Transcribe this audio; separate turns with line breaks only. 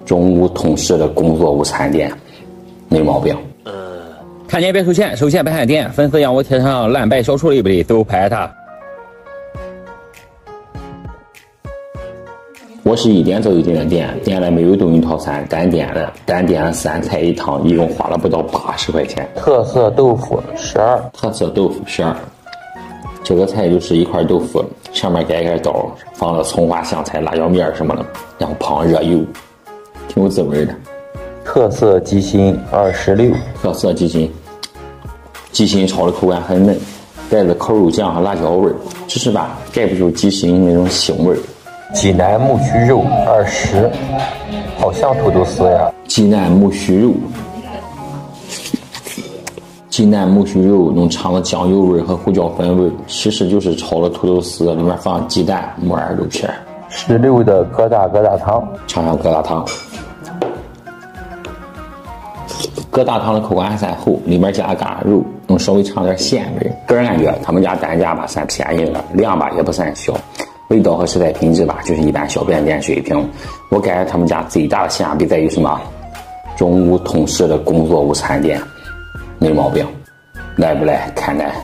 中午同事的工作午餐店，没毛病。
看见别收钱，收钱别喊点。粉丝让我贴上蓝白小丑里边的，都拍他。
我是1点走就进的店，点了没有冬阴套餐，单点了3菜1汤，一共花了不到80块钱。
特色豆腐12，
特色豆腐12。这个菜就是一块豆腐，上面盖个刀，放了葱花、香菜、辣椒面什么的，然后旁热油，挺有滋味的。
特色鸡心26，
特色鸡心，鸡心炒的口感很嫩，带着烤肉酱和辣椒味儿，只是吧，盖不住鸡心那种腥味儿。
济南木须肉20，好像土豆丝呀。
济南木须肉，济南木须肉能尝到酱油味和胡椒粉味，其实就是炒了土豆丝，里面放鸡蛋、木耳、肉片。
16的疙瘩汤，
尝尝疙瘩汤。疙瘩汤的口感还厚，里面加疙瘩肉，能稍微尝点鲜味。个人感觉他们家单价吧算便宜了，量吧也不算小，味道和食材品质吧就是一般小便店水平。我感觉他们家最大的性价比在于什么？中午同事的工作午餐店，没毛病。来不来看来。